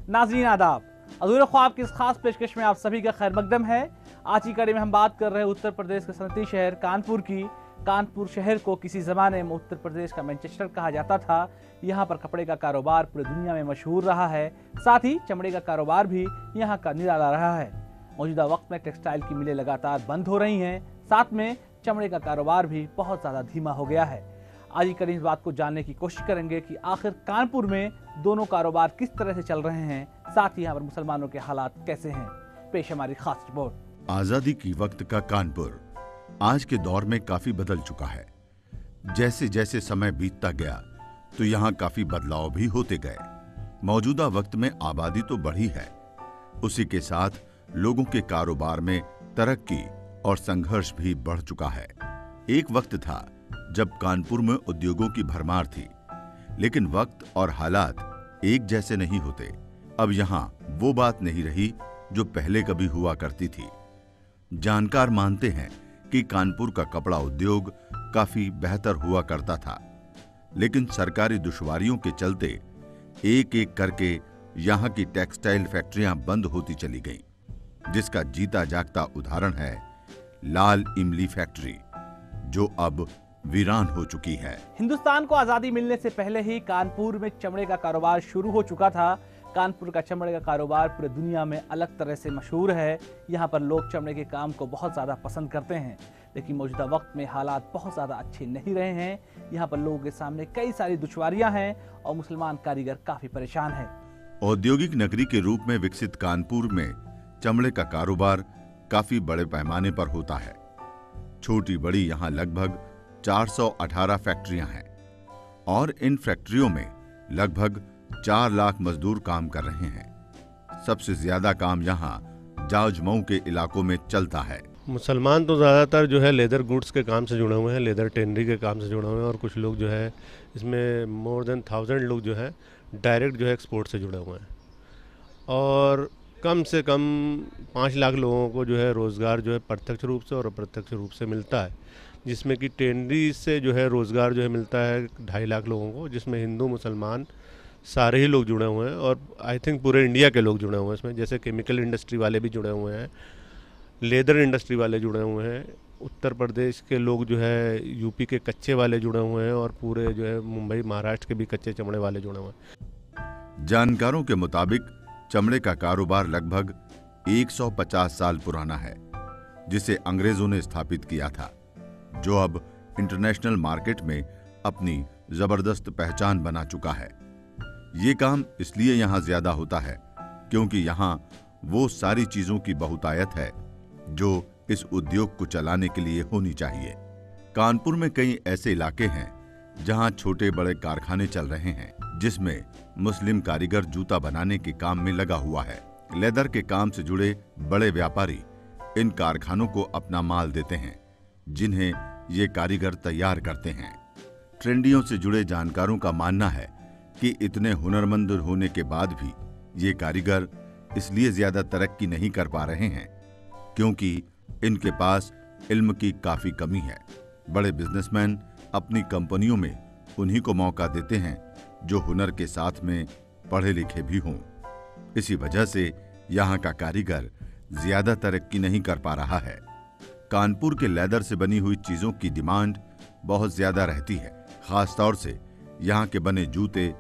नाज़रीन आदाब, अधूरे ख्वाब की इस खास पेशकश में आप सभी का खैर मकदम है। आज की कड़ी में हम बात कर रहे हैं उत्तर प्रदेश के सनती शहर कानपुर की। कानपुर शहर को किसी ज़माने में उत्तर प्रदेश का मैनचेस्टर कहा जाता था। यहाँ पर कपड़े का कारोबार पूरी दुनिया में मशहूर रहा है, साथ ही चमड़े का कारोबार भी यहाँ का निराला रहा है। मौजूदा वक्त में टेक्सटाइल की मिलें लगातार बंद हो रही हैं, साथ में चमड़े का कारोबार भी बहुत ज़्यादा धीमा हो गया है। आज की कड़ी इस बात को जानने की कोशिश करेंगे कि आखिर कानपुर में दोनों कारोबार किस तरह से चल रहे हैं, साथ ही यहाँ पर मुसलमानों के हालात कैसे हैं। पेश हमारी खास रिपोर्ट। आजादी की वक्त का कानपुर आज के दौर में काफी बदल चुका है। जैसे जैसे समय बीतता गया तो यहाँ काफी बदलाव भी होते गए। मौजूदा वक्त में आबादी तो बढ़ी है, उसी के साथ लोगों के कारोबार में तरक्की और संघर्ष भी बढ़ चुका है। एक वक्त था जब कानपुर में उद्योगों की भरमार थी, लेकिन वक्त और हालात एक जैसे नहीं होते। अब यहाँ वो बात नहीं रही जो पहले कभी हुआ करती थी। जानकार मानते हैं कि कानपुर का कपड़ा उद्योग काफी बेहतर हुआ करता था, लेकिन सरकारी दुश्वारियों के चलते एक एक करके यहाँ की टेक्सटाइल फैक्ट्रियां बंद होती चली गईं, जिसका जीता जागता उदाहरण है लाल इमली फैक्ट्री, जो अब वीरान हो चुकी है। हिंदुस्तान को आजादी मिलने से पहले ही कानपुर में चमड़े का कारोबार शुरू हो चुका था। कानपुर का चमड़े का कारोबार पूरी दुनिया में अलग तरह से मशहूर है। यहाँ पर लोग चमड़े के काम को बहुत ज़्यादा पसंद करते हैं, लेकिन मौजूदा वक्त में हालात बहुत ज़्यादा अच्छे नहीं रहे हैं। यहाँ पर लोगों के सामने कई सारी दुश्वारियाँ हैं और मुसलमान कारीगर काफ़ी परेशान हैं। औद्योगिक नगरी के रूप में विकसित कानपुर में चमड़े का कारोबार काफी बड़े पैमाने पर होता है। छोटी बड़ी यहाँ लगभग 418 फैक्ट्रियां हैं और इन फैक्ट्रियों में लगभग 4 लाख मजदूर काम कर रहे हैं। सबसे ज्यादा काम यहाँ जाजमऊ के इलाकों में चलता है। मुसलमान तो ज़्यादातर जो है लेदर गुड्स के काम से जुड़े हुए हैं, लेदर टेनरी के काम से जुड़े हुए हैं, और कुछ लोग जो है इसमें मोर देन 1000 लोग जो है डायरेक्ट जो है एक्सपोर्ट से जुड़े हुए हैं, और कम से कम 5 लाख लोगों को जो है रोज़गार जो है प्रत्यक्ष रूप से और अप्रत्यक्ष रूप से मिलता है, जिसमें कि टेनरी से जो है रोज़गार जो है मिलता है 2.5 लाख लोगों को, जिसमें हिंदू मुसलमान सारे ही लोग जुड़े हुए हैं, और आई थिंक पूरे इंडिया के लोग जुड़े हुए हैं इसमें। जैसे केमिकल इंडस्ट्री वाले भी जुड़े हुए हैं, लेदर इंडस्ट्री वाले जुड़े हुए हैं, उत्तर प्रदेश के लोग जो है यूपी के कच्चे वाले जुड़े हुए हैं, और पूरे जो है मुंबई महाराष्ट्र के भी कच्चे चमड़े वाले जुड़े हुए हैं। जानकारों के मुताबिक चमड़े का कारोबार लगभग 150 साल पुराना है, जिसे अंग्रेजों ने स्थापित किया था, जो अब इंटरनेशनल मार्केट में अपनी जबरदस्त पहचान बना चुका है। ये काम इसलिए यहाँ ज्यादा होता है क्योंकि यहाँ वो सारी चीजों की बहुतायत है जो इस उद्योग को चलाने के लिए होनी चाहिए। कानपुर में कई ऐसे इलाके हैं जहाँ छोटे बड़े कारखाने चल रहे हैं, जिसमें मुस्लिम कारीगर जूता बनाने के काम में लगा हुआ है। लेदर के काम से जुड़े बड़े व्यापारी इन कारखानों को अपना माल देते हैं, जिन्हें ये कारीगर तैयार करते हैं। ट्रेंडियों से जुड़े जानकारों का मानना है कि इतने हुनरमंद होने के बाद भी ये कारीगर इसलिए ज्यादा तरक्की नहीं कर पा रहे हैं क्योंकि इनके पास इल्म की काफी कमी है। बड़े बिजनेसमैन अपनी कंपनियों में उन्हीं को मौका देते हैं जो हुनर के साथ में पढ़े लिखे भी हों। इसी वजह से यहाँ का कारीगर ज्यादा तरक्की नहीं कर पा रहा है। कानपुर के लेदर से बनी हुई चीजों की डिमांड बहुत ज्यादा रहती है। खासतौर से यहाँ के बने जूते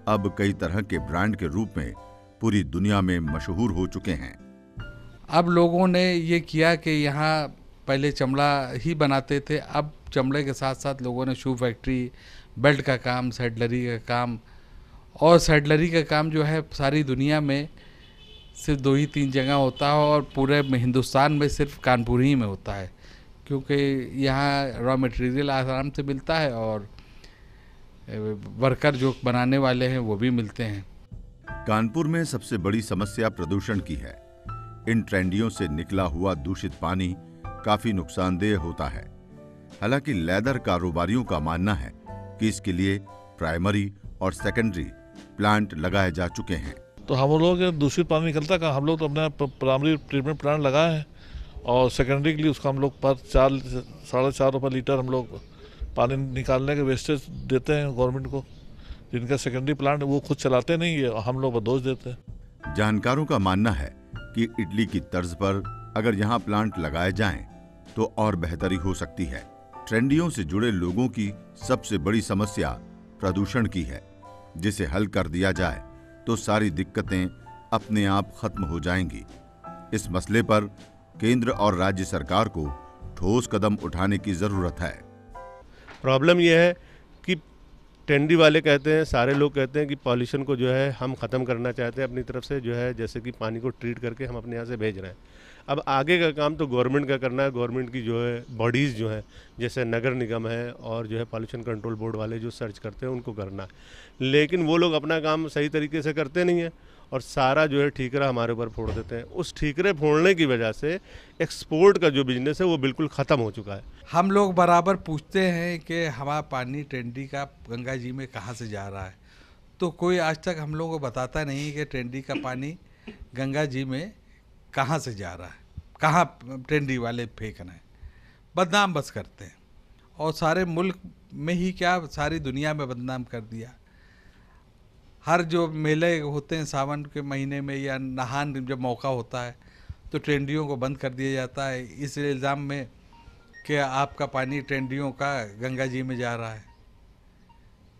अब कई तरह के ब्रांड के रूप में पूरी दुनिया में मशहूर हो चुके हैं। अब लोगों ने ये किया कि यहाँ पहले चमड़ा ही बनाते थे, अब चमड़े के साथ साथ लोगों ने शू फैक्ट्री, बेल्ट का काम, सैडलरी का काम, और सैडलरी का काम जो है सारी दुनिया में सिर्फ 2 ही 3 जगह होता है, और पूरे हिंदुस्तान में सिर्फ कानपुर ही में होता है, क्योंकि यहाँ रॉ मटेरियल आराम से मिलता है और वर्कर जो बनाने वाले हैं वो भी मिलते हैं। कानपुर में सबसे बड़ी समस्या प्रदूषण की है। इन ट्रेंडियों से निकला हुआ दूषित पानी काफी नुकसानदेह होता है। हालांकि लेदर कारोबारियों का मानना है कि इसके लिए प्राइमरी और सेकेंडरी प्लांट लगाए जा चुके हैं। तो हम लोग दूषित पानी निकलता का हम लोग तो अपना प्राइमरी ट्रीटमेंट प्लांट लगाए हैं, और सेकेंडरी के लिए उसका हम लोग पर 4-4.5 रुपये लीटर हम लोग पानी निकालने के वेस्टेज देते हैं गवर्नमेंट को। जिनका सेकेंडरी प्लांट वो खुद चलाते नहीं है, हम लोग दोष देते हैं। जानकारों का मानना है कि इटली की तर्ज पर अगर यहाँ प्लांट लगाए जाएं, तो और बेहतरी हो सकती है। ट्रेंडियों से जुड़े लोगों की सबसे बड़ी समस्या प्रदूषण की है, जिसे हल कर दिया जाए तो सारी दिक्कतें अपने आप खत्म हो जाएंगी। इस मसले पर केंद्र और राज्य सरकार को ठोस कदम उठाने की जरूरत है। प्रॉब्लम यह है कि टेंडी वाले कहते हैं, सारे लोग कहते हैं कि पॉल्यूशन को जो है हम ख़त्म करना चाहते हैं अपनी तरफ से, जो है जैसे कि पानी को ट्रीट करके हम अपने यहाँ से भेज रहे हैं। अब आगे का काम तो गवर्नमेंट का करना है। गवर्नमेंट की जो है बॉडीज़ जो है, जैसे नगर निगम है और जो है पॉल्यूशन कंट्रोल बोर्ड वाले जो सर्च करते हैं उनको करना है। लेकिन वो लोग अपना काम सही तरीके से करते नहीं है और सारा जो है ठीकरा हमारे ऊपर फोड़ देते हैं। उस ठीकरे फोड़ने की वजह से एक्सपोर्ट का जो बिजनेस है वो बिल्कुल ख़त्म हो चुका है। हम लोग बराबर पूछते हैं कि हमारा पानी टेंडी का गंगा जी में कहाँ से जा रहा है, तो कोई आज तक हम लोगों को बताता नहीं कि टेंडी का पानी गंगा जी में कहाँ से जा रहा है, कहाँ टेंडी वाले फेंक रहे हैं। बदनाम बस करते हैं और सारे मुल्क में ही क्या सारी दुनिया में बदनाम कर दिया। हर जो मेले होते हैं सावन के महीने में या नहान जब मौका होता है तो ट्रेंडियों को बंद कर दिया जाता है इस इल्ज़ाम में कि आपका पानी ट्रेंडियों का गंगा जी में जा रहा है,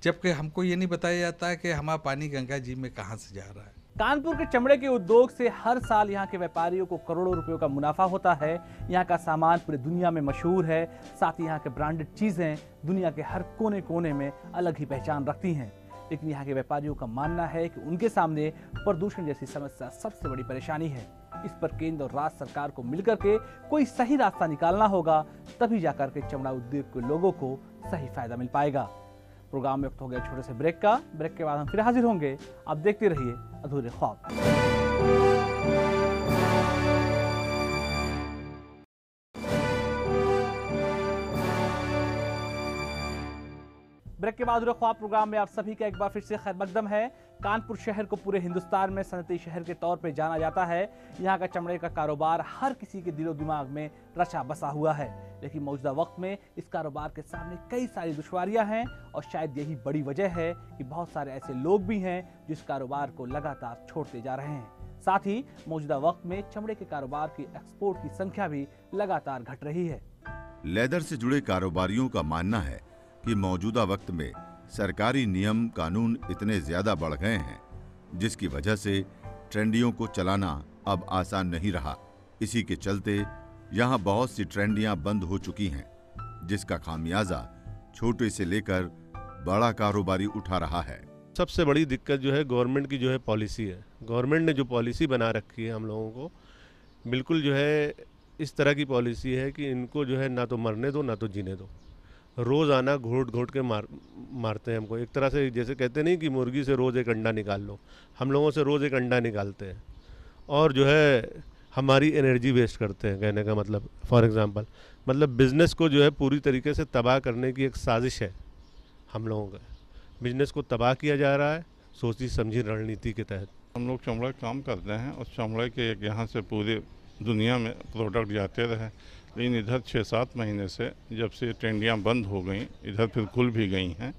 जबकि हमको ये नहीं बताया जाता है कि हमारा पानी गंगा जी में कहाँ से जा रहा है। कानपुर के चमड़े के उद्योग से हर साल यहाँ के व्यापारियों को करोड़ों रुपयों का मुनाफा होता है। यहाँ का सामान पूरी दुनिया में मशहूर है, साथ ही यहाँ के ब्रांडेड चीजें दुनिया के हर कोने कोने में अलग ही पहचान रखती हैं। लेकिन यहाँ के व्यापारियों का मानना है कि उनके सामने प्रदूषण जैसी समस्या सबसे बड़ी परेशानी है। इस पर केंद्र और राज्य सरकार को मिलकर के कोई सही रास्ता निकालना होगा, तभी जाकर के चमड़ा उद्योग के लोगों को सही फायदा मिल पाएगा। प्रोग्राम में वक्त हो गया छोटे से ब्रेक का। ब्रेक के बाद हम फिर हाजिर होंगे। आप देखते रहिए अधूरे ख्वाब। ब्रेक के बाद अधूरे ख्वाब प्रोग्राम में आप सभी का एक बार फिर से खैर मकदम है। कानपुर शहर को पूरे हिंदुस्तान में सनती शहर के तौर पे जाना जाता है। यहाँ का चमड़े का कारोबार हर किसी के दिलो दिमाग में रचा बसा हुआ है, लेकिन मौजूदा वक्त में इस कारोबार के सामने कई सारी दुश्वारियां हैं और शायद यही बड़ी वजह है कि बहुत सारे ऐसे लोग भी हैं जो इस कारोबार को लगातार छोड़ते जा रहे हैं। साथ ही मौजूदा वक्त में चमड़े के कारोबार की एक्सपोर्ट की संख्या भी लगातार घट रही है। लेदर से जुड़े कारोबारियों का मानना है कि मौजूदा वक्त में सरकारी नियम कानून इतने ज्यादा बढ़ गए हैं, जिसकी वजह से ट्रेंडियों को चलाना अब आसान नहीं रहा। इसी के चलते यहाँ बहुत सी ट्रेंडियां बंद हो चुकी हैं, जिसका खामियाजा छोटे से लेकर बड़ा कारोबारी उठा रहा है। सबसे बड़ी दिक्कत जो है गवर्नमेंट की जो है पॉलिसी है। गवर्नमेंट ने जो पॉलिसी बना रखी है हम लोगों को, बिल्कुल जो है इस तरह की पॉलिसी है कि इनको जो है ना तो मरने दो ना तो जीने दो। रोज़ आना घोट घोट के मारते हैं हमको। एक तरह से जैसे कहते नहीं कि मुर्गी से रोज़ एक अंडा निकाल लो, हम लोगों से रोज़ एक अंडा निकालते हैं और जो है हमारी एनर्जी वेस्ट करते हैं। कहने का मतलब फॉर एग्जांपल मतलब बिज़नेस को जो है पूरी तरीके से तबाह करने की एक साजिश है। हम लोगों का बिज़नेस को तबाह किया जा रहा है सोची समझी रणनीति के तहत। हम लोग चमड़ा काम करते हैं और चमड़े के यहाँ से पूरी दुनिया में प्रोडक्ट जाते रहे, लेकिन इधर 6-7 महीने से जब से टेंडियाँ बंद हो गई, इधर फिर खुल भी गई हैं।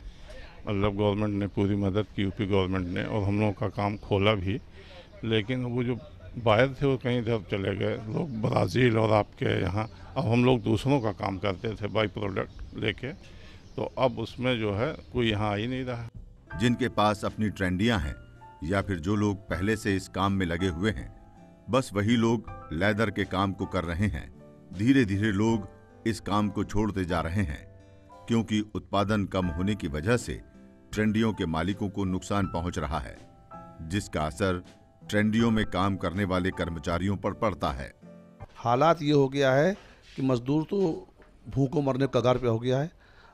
मतलब गवर्नमेंट ने पूरी मदद की, यूपी गवर्नमेंट ने, और हम लोगों का काम खोला भी। लेकिन वो जो बाहर थे वो कहीं इधर चले गए, लोग ब्राज़ील और आपके यहाँ। अब हम लोग दूसरों का काम करते थे बाई प्रोडक्ट लेके, तो अब उसमें जो है कोई यहाँ आ ही नहीं रहा। जिनके पास अपनी ट्रेंडियां हैं या फिर जो लोग पहले से इस काम में लगे हुए हैं, बस वही लोग लेदर के काम को कर रहे हैं। धीरे धीरे लोग इस काम को छोड़ते जा रहे हैं, क्योंकि उत्पादन कम होने की वजह से ट्रेंडियों के मालिकों को नुकसान पहुंच रहा है, जिसका असर ट्रेंडियों में काम करने वाले कर्मचारियों पर पड़ता है। हालात ये हो गया है कि मजदूर तो भूखों मरने कगार पे हो गया है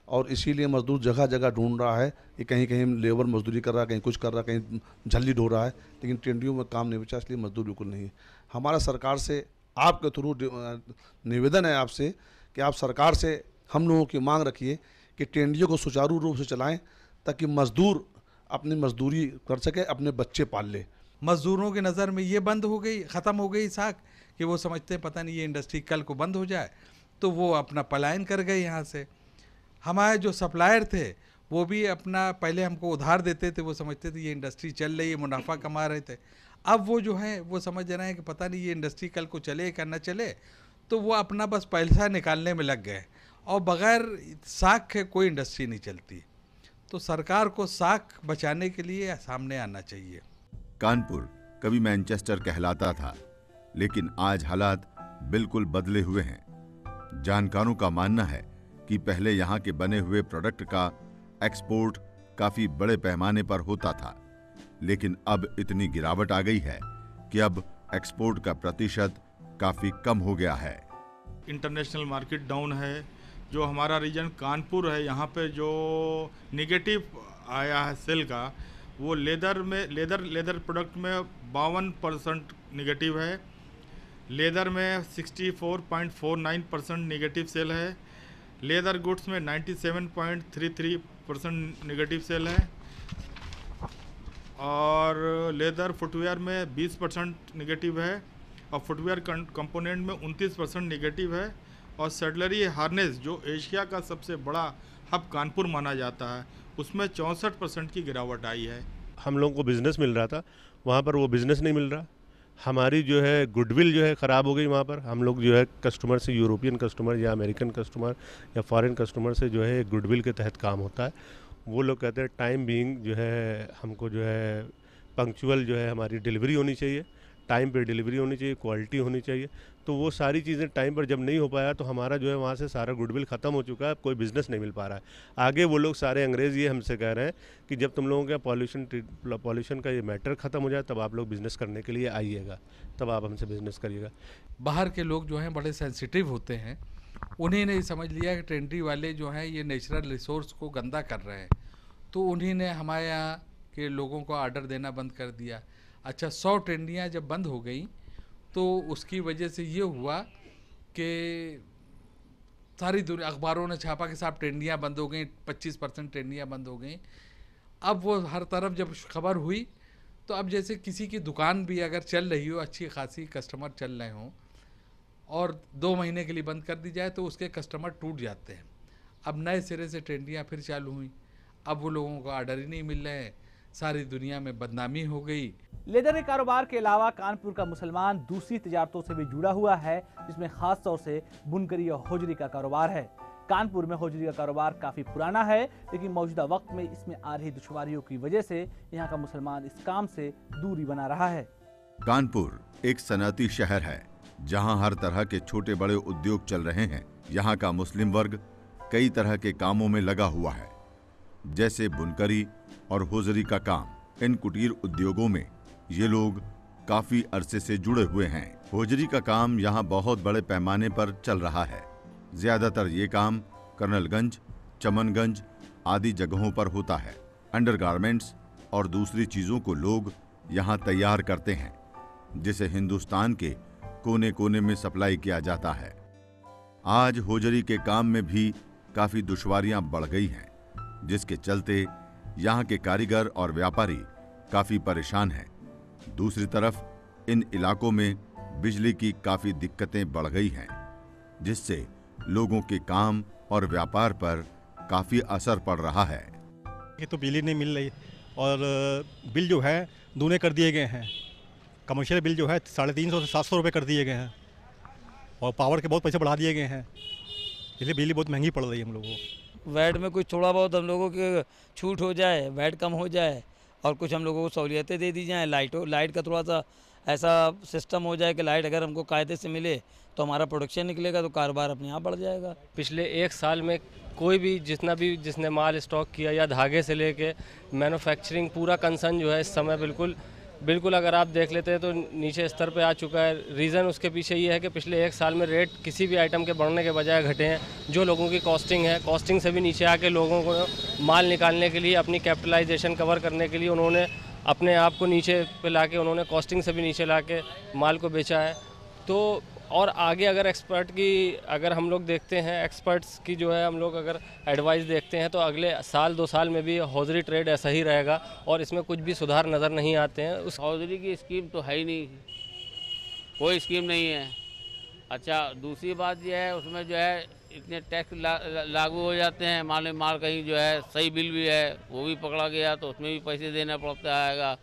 और इसीलिए मजदूर जगह जगह ढूंढ रहा है कि कहीं कहीं लेबर मजदूरी कर रहा है, कहीं कुछ कर रहा है, कहीं झल्ली ढो रहा है, लेकिन ट्रेंडियों में काम नहीं बचा, इसलिए मजदूर बिल्कुल नहीं है। हमारा सरकार से आपके थ्रू निवेदन है आपसे कि आप सरकार से हम लोगों की मांग रखिए कि ट्रेंडियों को सुचारू रूप से चलाएं, ताकि मजदूर अपनी मजदूरी कर सके, अपने बच्चे पाल ले। मजदूरों की नज़र में ये बंद हो गई, ख़त्म हो गई साख कि वो समझते हैं पता नहीं ये इंडस्ट्री कल को बंद हो जाए, तो वो अपना पलायन कर गए यहाँ से। हमारे जो सप्लायर थे वो भी अपना पहले हमको उधार देते थे, वो समझते थे ये इंडस्ट्री चल रही है, मुनाफा कमा रहे थे। अब वो जो है वो समझ रहे हैं कि पता नहीं ये इंडस्ट्री कल को चले क्या न चले, तो वो अपना बस पैसा निकालने में लग गए, और बगैर साख के कोई इंडस्ट्री नहीं चलती। तो सरकार को साख बचाने के लिए सामने आना चाहिए। कानपुर कभी मैनचेस्टर कहलाता था, लेकिन आज हालात बिल्कुल बदले हुए हैं। जानकारों का मानना है कि पहले यहाँ के बने हुए प्रोडक्ट का एक्सपोर्ट काफी बड़े पैमाने पर होता था, लेकिन अब इतनी गिरावट आ गई है कि अब एक्सपोर्ट का प्रतिशत काफी कम हो गया है। इंटरनेशनल मार्केट डाउन है। जो हमारा रीजन कानपुर है, यहाँ पे जो नेगेटिव आया है सेल का, वो लेदर प्रोडक्ट में 52% नेगेटिव है, लेदर में 64.49% नेगेटिव सेल है, लेदर गुड्स में 97.33% नेगेटिव सेल है, और लेदर फुटवेयर में 20% नेगेटिव है, और फुटवेयर कंपोनेंट में 29% नेगेटिव है, और सेडलरी हार्नेस जो एशिया का सबसे बड़ा हब कानपुर माना जाता है, उसमें 64% की गिरावट आई है। हम लोगों को बिज़नेस मिल रहा था, वहाँ पर वो बिज़नेस नहीं मिल रहा। हमारी जो है गुडविल जो है ख़राब हो गई वहाँ पर। हम लोग जो है कस्टमर से, यूरोपियन कस्टमर या अमेरिकन कस्टमर या फॉरेन कस्टमर से जो है गुडविल के तहत काम होता है। वो लोग कहते हैं टाइम बीइंग जो है हमको जो है पंक्चुअल जो है हमारी डिलीवरी होनी चाहिए, टाइम पे डिलीवरी होनी चाहिए, क्वालिटी होनी चाहिए। तो वो सारी चीज़ें टाइम पर जब नहीं हो पाया तो हमारा जो है वहाँ से सारा गुडविल ख़त्म हो चुका है, कोई बिज़नेस नहीं मिल पा रहा है। आगे वो लोग सारे अंग्रेज़ ये हमसे कह रहे हैं कि जब तुम लोगों का पॉल्यूशन का ये मैटर ख़त्म हो जाए तब आप लोग बिज़नेस करने के लिए आइएगा, तब आप हमसे बिज़नेस करिएगा। बाहर के लोग जो हैं बड़े सेंसिटिव होते हैं, उन्हीं ने समझ लिया कि ट्रेंडी वाले जो हैं ये नेचुरल रिसोर्स को गंदा कर रहे हैं, तो उन्हीं ने हमारे यहाँ के लोगों को आर्डर देना बंद कर दिया। अच्छा, 100 ट्रेंडियाँ जब बंद हो गई तो उसकी वजह से ये हुआ कि सारी दुनिया अखबारों ने छापा कि साहब ट्रेंडियाँ बंद हो गई, 25% ट्रेंडियाँ बंद हो गई। अब वो हर तरफ जब खबर हुई तो अब जैसे किसी की दुकान भी अगर चल रही हो, अच्छी खासी कस्टमर चल रहे हों, और 2 महीने के लिए बंद कर दी जाए तो उसके कस्टमर टूट जाते हैं। अब नए सिरे से ट्रेंडियाँ फिर चालू हुई, अब वो लोगों को आर्डर ही नहीं मिल रहे हैं, सारी दुनिया में बदनामी हो गई। लेदर के कारोबार के अलावा कानपुर का मुसलमान दूसरी तजारतों से भी जुड़ा हुआ है, जिसमें खास तौर से बुनकरी और होजरी का कारोबार है। कानपुर में होजरी का कारोबार काफी पुराना है, लेकिन मौजूदा वक्त में इसमें आ रही दुश्वारियों की वजह से यहाँ का मुसलमान इस काम से दूरी बना रहा है। कानपुर एक सनअती शहर है जहाँ हर तरह के छोटे बड़े उद्योग चल रहे हैं। यहाँ का मुस्लिम वर्ग कई तरह के कामों में लगा हुआ है, जैसे बुनकरी और होजरी का काम। इन कुटीर उद्योगों में ये लोग काफी अरसे से जुड़े हुए हैं। होजरी का काम यहाँ बहुत बड़े पैमाने पर चल रहा है। ज्यादातर ये काम कर्नलगंज, चमनगंज आदि जगहों पर होता है। अंडरगारमेंट्स और दूसरी चीजों को लोग यहाँ तैयार करते हैं, जिसे हिंदुस्तान के कोने कोने में सप्लाई किया जाता है। आज होजरी के काम में भी काफी दुश्वारियां बढ़ गई हैं, जिसके चलते यहाँ के कारीगर और व्यापारी काफी परेशान हैं। दूसरी तरफ इन इलाकों में बिजली की काफी दिक्कतें बढ़ गई हैं, जिससे लोगों के काम और व्यापार पर काफी असर पड़ रहा है। ये तो बिजली नहीं मिल रही, और बिल जो है दूने कर दिए गए हैं। कमर्शियल बिल जो है 350 से 700 रुपये कर दिए गए हैं, और पावर के बहुत पैसे बढ़ा दिए गए हैं, इसलिए बिजली बहुत महंगी पड़ रही है हम लोगों को। वैट में कुछ थोड़ा बहुत हम लोगों की छूट हो जाए, वैट कम हो जाए, और कुछ हम लोगों को सहूलियतें दे दी जाएँ। लाइट का थोड़ा सा ऐसा सिस्टम हो जाए कि लाइट अगर हमको कायदे से मिले तो हमारा प्रोडक्शन निकलेगा, तो कारोबार अपने आप बढ़ जाएगा। पिछले 1 साल में कोई भी जिसने माल स्टॉक किया या धागे से लेके मैन्युफैक्चरिंग, पूरा कंसर्न जो है इस समय बिल्कुल अगर आप देख लेते हैं तो नीचे स्तर पे आ चुका है। रीज़न उसके पीछे ये है कि पिछले 1 साल में रेट किसी भी आइटम के बढ़ने के बजाय घटे हैं। जो लोगों की कॉस्टिंग है, कॉस्टिंग से भी नीचे आके लोगों को माल निकालने के लिए, अपनी कैपिटलाइजेशन कवर करने के लिए उन्होंने अपने आप को नीचे पे लाके, उन्होंने कॉस्टिंग से भी नीचे लाके माल को बेचा है। तो और आगे अगर अगर हम लोग देखते हैं, एक्सपर्ट्स की जो है हम लोग अगर एडवाइस देखते हैं, तो अगले साल 2 साल में भी हौजरी ट्रेड ऐसा ही रहेगा और इसमें कुछ भी सुधार नज़र नहीं आते हैं। उस हौजरी की स्कीम तो है ही नहीं, कोई स्कीम नहीं है। अच्छा, दूसरी बात यह है, उसमें जो है इतने टैक्स लागू हो जाते हैं। माल कहीं जो है सही बिल भी है, वो भी पकड़ा गया तो उसमें भी पैसे देना पड़ता है।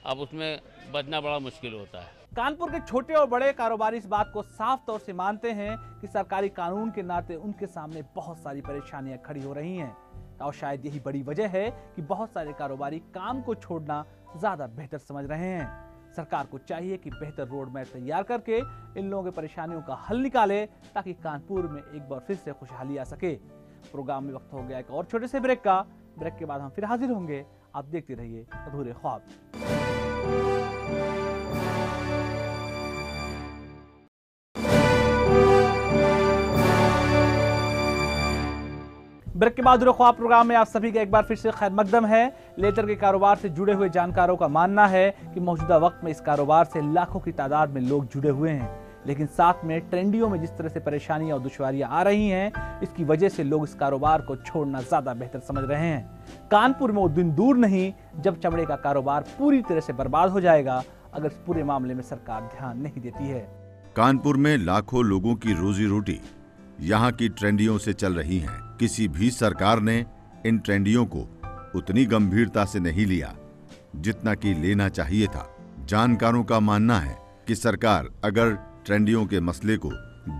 अब उसमें बचना बड़ा मुश्किल होता है। कानपुर के छोटे और बड़े कारोबारी इस बात को साफ तौर से मानते हैं कि सरकारी कानून के नाते उनके सामने बहुत सारी परेशानियां खड़ी हो रही हैं और शायद यही बड़ी वजह है कि बहुत सारे कारोबारी काम को छोड़ना ज्यादा बेहतर समझ रहे हैं। सरकार को चाहिए कि बेहतर रोड मैप तैयार करके इन लोगों की परेशानियों का हल निकाले ताकि कानपुर में एक बार फिर से खुशहाली आ सके। प्रोग्राम में वक्त हो गया एक और छोटे से ब्रेक का। ब्रेक के बाद हम फिर हाजिर होंगे। आप देखते रहिए अधूरे ख्वाब। ब्रेक के बाद अधूरे ख्वाब प्रोग्राम में आप सभी का एक बार फिर से खैर मकदम है। लेदर के कारोबार से जुड़े हुए जानकारों का मानना है कि मौजूदा वक्त में इस कारोबार से लाखों की तादाद में लोग जुड़े हुए हैं, लेकिन साथ में ट्रेंडियों में जिस तरह से परेशानियां और दुश्वारियां आ रही हैं, इसकी वजह से लोग इस कारोबार को छोड़ना ज्यादा बेहतर समझ रहे हैं। कानपुर में वो दिन दूर नहीं जब चमड़े का कारोबार पूरी तरह से बर्बाद हो जाएगा अगर इस पूरे मामले में सरकार ध्यान नहीं देती है। कानपुर में लाखों लोगों की रोजी रोटी यहाँ की ट्रेंडियों से चल रही हैं। किसी भी सरकार ने इन ट्रेंडियों को उतनी गंभीरता से नहीं लिया जितना कि लेना चाहिए था। जानकारों का मानना है कि सरकार अगर ट्रेंडियों के मसले को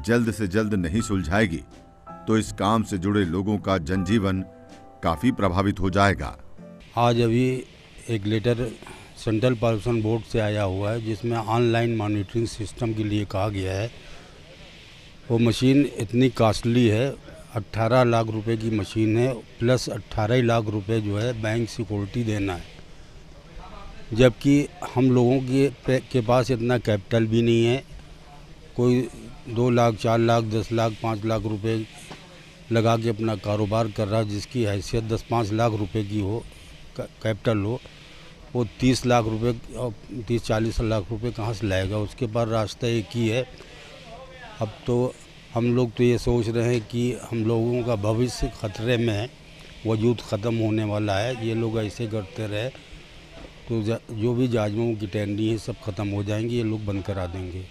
जल्द से जल्द नहीं सुलझाएगी तो इस काम से जुड़े लोगों का जनजीवन काफी प्रभावित हो जाएगा। आज अभी एक लेटर सेंट्रल पॉल्यूशन बोर्ड से आया हुआ है जिसमें ऑनलाइन मॉनिटरिंग सिस्टम के लिए कहा गया है। वो मशीन इतनी कॉस्टली है, 18 लाख रुपए की मशीन है, प्लस 18 लाख रुपए जो है बैंक सिक्योरिटी देना है, जबकि हम लोगों के पास इतना कैपिटल भी नहीं है। कोई 2 लाख 4 लाख 10 लाख 5 लाख रुपए लगा के अपना कारोबार कर रहा है, जिसकी हैसियत 10-5 लाख रुपए की हो, कैपिटल हो, वो 30 लाख रुपए और 30-40 लाख रुपए कहाँ से लाएगा? उसके पास रास्ता एक ही है। अब तो हम लोग तो ये सोच रहे हैं कि हम लोगों का भविष्य खतरे में है, वजूद ख़त्म होने वाला है। ये लोग ऐसे करते रहे तो जो भी जाजमों की टेंडी है सब खत्म हो जाएंगी, ये लोग बंद करा देंगे।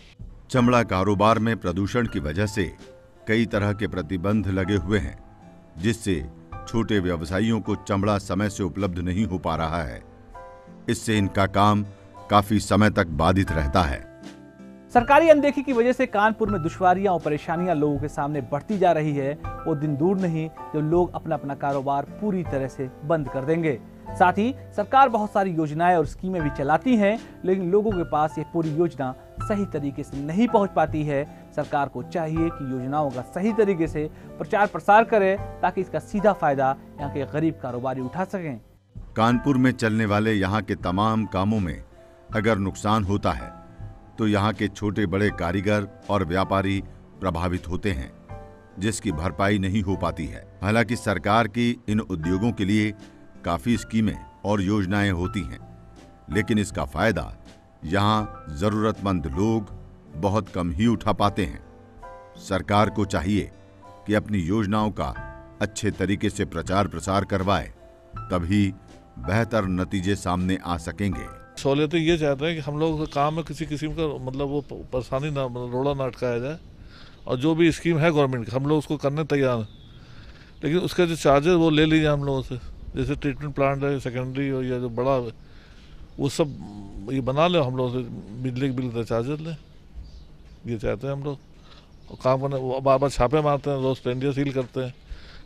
चमड़ा कारोबार में प्रदूषण की वजह से कई तरह के प्रतिबंध लगे हुए हैं, जिससे छोटे व्यवसायियों को चमड़ा समय से उपलब्ध नहीं हो पा रहा है। इससे इनका काम काफी समय तक बाधित रहता है। सरकारी अनदेखी की वजह से कानपुर में दुश्वारियां और परेशानियां लोगों के सामने बढ़ती जा रही है। वो दिन दूर नहीं जब लोग अपना अपना कारोबार पूरी तरह से बंद कर देंगे। साथ ही सरकार बहुत सारी योजनाएं और स्कीमें भी चलाती है, लेकिन लोगों के पास ये पूरी योजना सही तरीके से नहीं पहुंच पाती है। सरकार को चाहिए कि योजनाओं का सही तरीके से प्रचार प्रसार करे ताकि इसका सीधा फायदा यहाँ के गरीब कारोबारी उठा सकें। कानपुर में चलने वाले यहाँ के तमाम कामों में अगर नुकसान होता है तो यहाँ के छोटे बड़े कारीगर और व्यापारी प्रभावित होते हैं, जिसकी भरपाई नहीं हो पाती है। हालांकि सरकार की इन उद्योगों के लिए काफी स्कीमें और योजनाएं होती हैं, लेकिन इसका फायदा यहाँ जरूरतमंद लोग बहुत कम ही उठा पाते हैं। सरकार को चाहिए कि अपनी योजनाओं का अच्छे तरीके से प्रचार प्रसार करवाए, तभी बेहतर नतीजे सामने आ सकेंगे। सहूलियतें ये चाहते हैं कि हम लोग काम में किसी किस्म का मतलब वो परेशानी ना, रोड़ा ना अटकाया जाए, और जो भी स्कीम है गवर्नमेंट की हम लोग उसको करने तैयार हैं, लेकिन उसके जो चार्जेस वो ले लीजिए हम लोगों से। जैसे ट्रीटमेंट प्लांट है, सेकेंडरी हो या जो बड़ा वो सब ये बना ले, हम लोग से बिजली के बिल का चार्जेस लें, ये चाहते हैं हम लोग। और काम करने बार बार छापे मारते हैं, रोज टेंडिया सील करते हैं,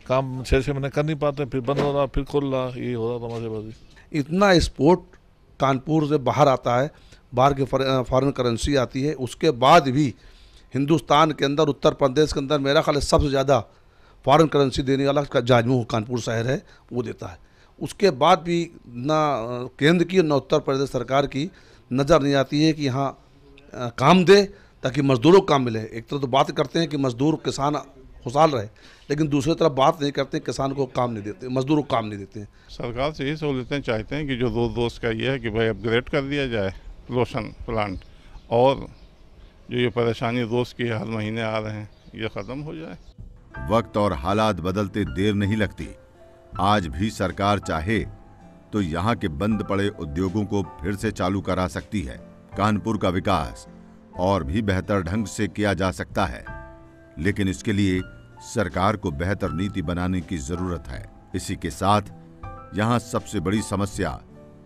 काम 6-6 महीने कर नहीं पाते, फिर बंद हो रहा, फिर खुल रहा, ये हो रहा तमाशेबाजी। इतना एक्सपोर्ट कानपुर से बाहर आता है, बाहर की फॉरेन करेंसी आती है, उसके बाद भी हिंदुस्तान के अंदर उत्तर प्रदेश के अंदर मेरा ख्याल सबसे ज़्यादा फॉरेन करेंसी देने वाला जाजमऊ कानपुर शहर है, वो देता है। उसके बाद भी ना केंद्र की ना उत्तर प्रदेश सरकार की नज़र नहीं आती है कि यहाँ काम दे ताकि मजदूरों को काम मिले। एक तरफ तो बात करते हैं कि मजदूर किसान खुशहाल रहे, लेकिन दूसरी तरफ बात नहीं करते, किसान को काम नहीं देते, मजदूरों को काम नहीं देते हैं। सरकार से यही सहूलियतें चाहते हैं कि जो रोज़ का ये है कि भाई अपग्रेड कर दिया जाए लोशन प्लांट, और जो ये परेशानी रोज़ की हर महीने आ रहे हैं ये ख़त्म हो जाए। वक्त और हालात बदलते देर नहीं लगती। आज भी सरकार चाहे तो यहाँ के बंद पड़े उद्योगों को फिर से चालू करा सकती है। कानपुर का विकास और भी बेहतर ढंग से किया जा सकता है, लेकिन इसके लिए सरकार को बेहतर नीति बनाने की जरूरत है। इसी के साथ यहाँ सबसे बड़ी समस्या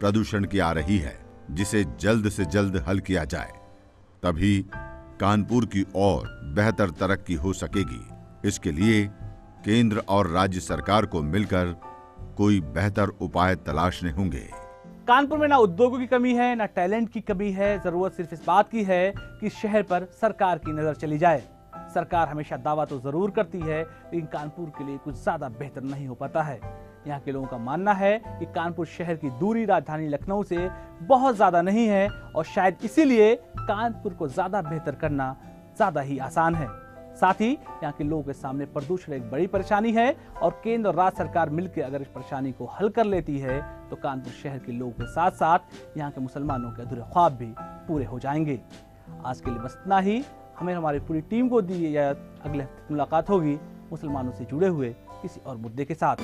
प्रदूषण की आ रही है। जिसे जल्द से जल्द हल किया जाए, तभी कानपुर की और बेहतर तरक्की हो सकेगी। इसके लिए केंद्र और राज्य सरकार को मिलकर कोई बेहतर उपाय तलाशने होंगे। कानपुर में ना उद्योगों की कमी है, ना टैलेंट की कमी है। जरूरत सिर्फ इस बात की है कि शहर पर सरकार की नजर चली जाए। सरकार हमेशा दावा तो जरूर करती है, लेकिन कानपुर के लिए कुछ ज्यादा बेहतर नहीं हो पाता है। यहाँ के लोगों का मानना है कि कानपुर शहर की दूरी राजधानी लखनऊ से बहुत ज्यादा नहीं है और शायद इसीलिए कानपुर को ज्यादा बेहतर करना ज्यादा ही आसान है। साथ ही यहाँ के लोगों के सामने प्रदूषण एक बड़ी परेशानी है और केंद्र और राज्य सरकार मिलकर अगर इस परेशानी को हल कर लेती है तो कानपुर शहर के लोगों के साथ साथ यहाँ के मुसलमानों के अधूरे ख्वाब भी पूरे हो जाएंगे। आज के लिए बस इतना ही। हमें हमारी पूरी टीम को दी इजाजत। अगले हफ्ते मुलाकात होगी मुसलमानों से जुड़े हुए किसी और मुद्दे के साथ।